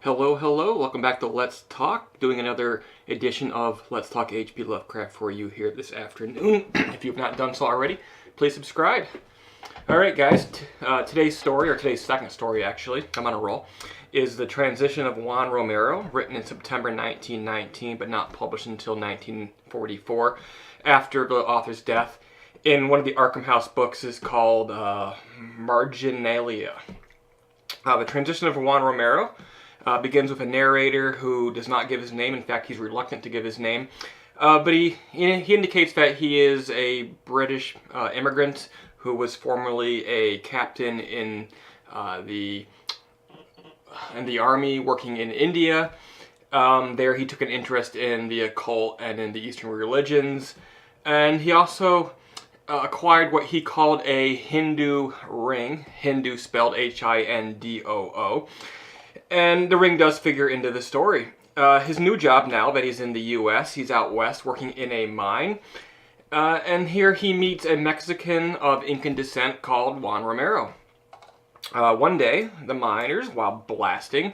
Hello, welcome back to Let's Talk, doing another edition of Let's Talk H.P. Lovecraft for you here this afternoon. If you've not done so already, please subscribe. Alright guys, today's story, or today's second story actually, I'm on a roll, is The Transition of Juan Romero, written in September 1919 but not published until 1944, after the author's death. In one of the Arkham House books is called Marginalia. The Transition of Juan Romero begins with a narrator who does not give his name. In fact, he's reluctant to give his name. But he indicates that he is a British immigrant who was formerly a captain in the army working in India. There he took an interest in the occult and in the Eastern religions. And he also acquired what he called a Hindu ring, Hindu spelled H-I-N-D-O-O. And the ring does figure into the story. His new job now that he's in the U.S., he's out west working in a mine. And here he meets a Mexican of Incan descent called Juan Romero. One day, the miners, while blasting,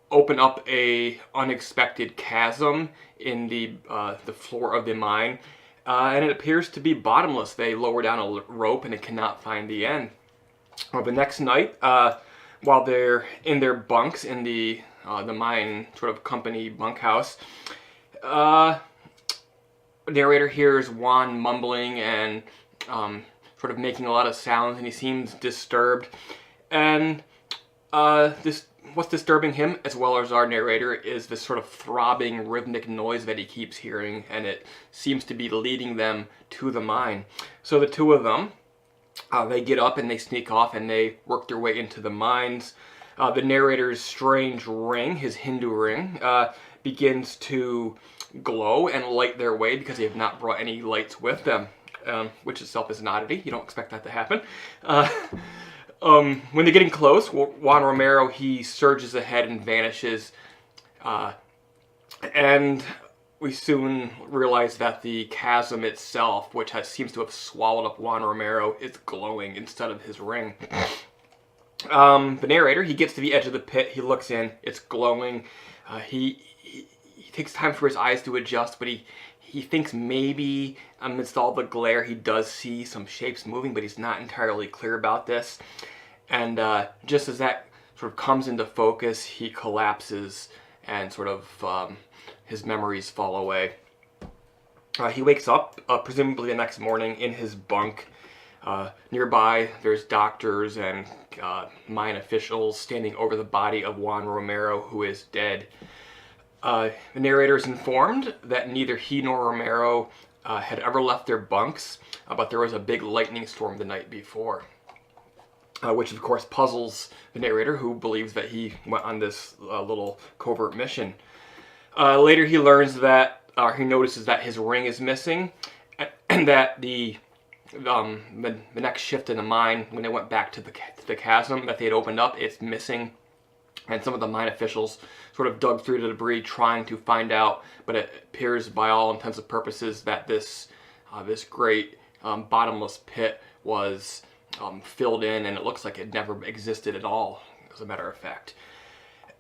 open up a unexpected chasm in the floor of the mine. And it appears to be bottomless. They lower down a rope and it cannot find the end. The next night, while they're in their bunks in the mine sort of company bunkhouse, narrator hears Juan mumbling and sort of making a lot of sounds, and he seems disturbed. And what's disturbing him, as well as our narrator, is this sort of throbbing rhythmic noise that he keeps hearing, and it seems to be leading them to the mine. So the two of them, they get up and they sneak off and they work their way into the mines. The narrator's strange ring, his Hindu ring, begins to glow and light their way because they have not brought any lights with them, which itself is an oddity. You don't expect that to happen. When they're getting close, Juan Romero, he surges ahead and vanishes. And we soon realize that the chasm itself, which seems to have swallowed up Juan Romero, is glowing instead of his ring. The narrator, he gets to the edge of the pit, he looks in, it's glowing. He takes time for his eyes to adjust, but he thinks maybe amidst all the glare he does see some shapes moving, but he's not entirely clear about this. And just as that sort of comes into focus, he collapses and sort of his memories fall away. He wakes up, presumably the next morning, in his bunk. Nearby, there's doctors and mine officials standing over the body of Juan Romero, who is dead. The narrator is informed that neither he nor Romero had ever left their bunks, but there was a big lightning storm the night before. Which of course puzzles the narrator, who believes that he went on this little covert mission. Later he learns that, he notices that his ring is missing, and that the next shift in the mine, when they went back to the chasm that they had opened up, it's missing. And some of the mine officials sort of dug through the debris trying to find out, but it appears by all intents and purposes that this great bottomless pit was filled in, and it looks like it never existed at all, as a matter of fact.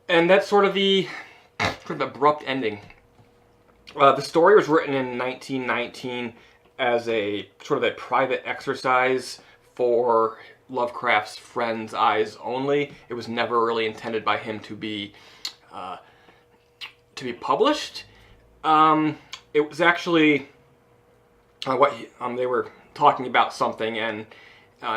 And that's sort of the abrupt ending. The story was written in 1919 as a sort of a private exercise for Lovecraft's friends' eyes only. It was never really intended by him to be published. It was actually they were talking about something, and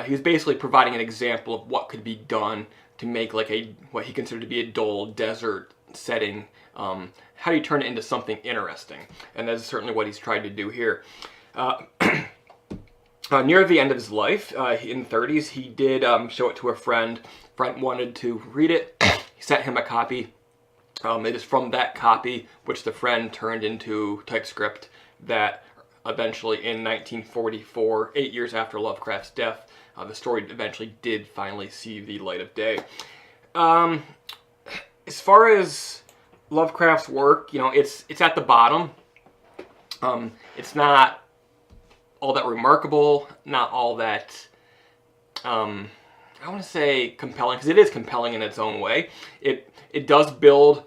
he was basically providing an example of what could be done to make like what he considered to be a dull desert setting. How do you turn it into something interesting? And that's certainly what he's tried to do here. Near the end of his life, in the 30s, he did show it to a friend. Friend wanted to read it. He sent him a copy. It is from that copy, which the friend turned into typescript, that eventually in 1944, 8 years after Lovecraft's death, the story eventually did finally see the light of day. As far as Lovecraft's work, it's at the bottom. It's not all that remarkable, not all that I want to say compelling, because it is compelling in its own way. It does build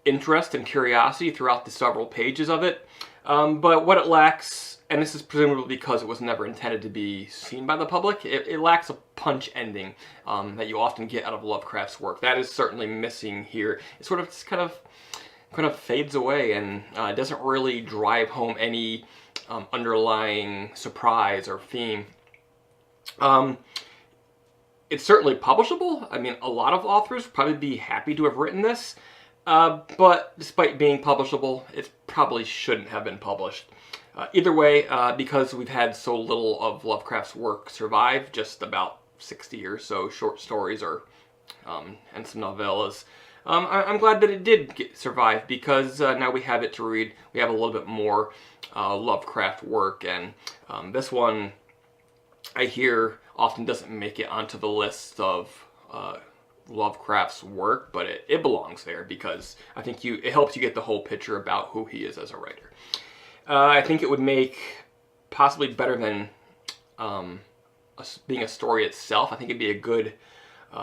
interest and curiosity throughout the several pages of it, but what it lacks, and this is presumably because it was never intended to be seen by the public, it lacks a punch ending that you often get out of Lovecraft's work. That is certainly missing here. It sort of just kind of fades away, and doesn't really drive home any underlying surprise or theme. It's certainly publishable. I mean, a lot of authors would probably be happy to have written this, but despite being publishable, it probably shouldn't have been published. Either way, because we've had so little of Lovecraft's work survive, just about 60 or so short stories and some novellas, I'm glad that it did survive, because now we have it to read. We have a little bit more Lovecraft work, and this one, I hear, often doesn't make it onto the list of Lovecraft's work, but it belongs there, because I think it helps you get the whole picture about who he is as a writer. I think it would make possibly better than being a story itself. I think it'd be a good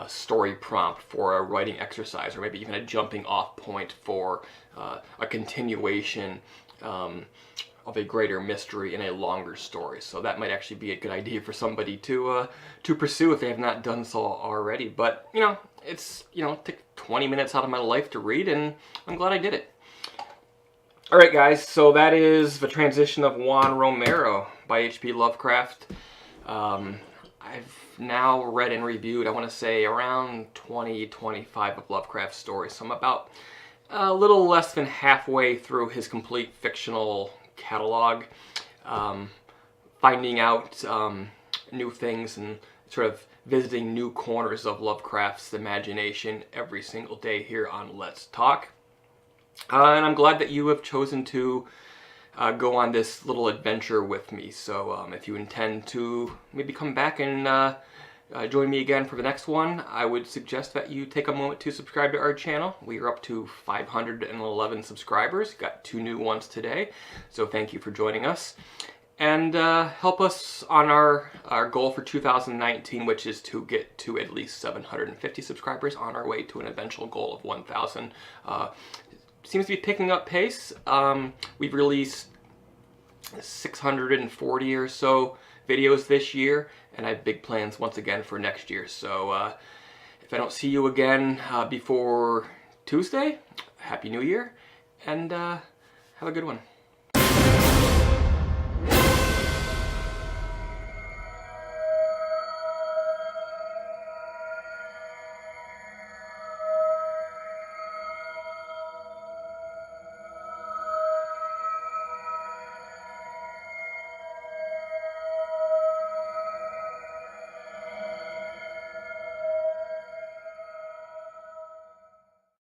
story prompt for a writing exercise, or maybe even a jumping off point for a continuation of a greater mystery in a longer story. So that might actually be a good idea for somebody to pursue if they have not done so already. But it's it took 20 minutes out of my life to read, and I'm glad I did it. All right, guys. So that is The Transition of Juan Romero by H.P. Lovecraft. I've now read and reviewed, I want to say, around 25 of Lovecraft's stories. So I'm about a little less than halfway through his complete fictional catalog, finding out new things and sort of visiting new corners of Lovecraft's imagination every single day here on Let's Talk. And I'm glad that you have chosen to go on this little adventure with me. So if you intend to maybe come back and join me again for the next one, I would suggest that you take a moment to subscribe to our channel. We are up to 511 subscribers. Got 2 new ones today, so thank you for joining us. And help us on our goal for 2019, which is to get to at least 750 subscribers, on our way to an eventual goal of 1,000. Seems to be picking up pace. We've released 640 or so videos this year, and I have big plans once again for next year. So if I don't see you again before Tuesday, Happy New Year, and have a good one.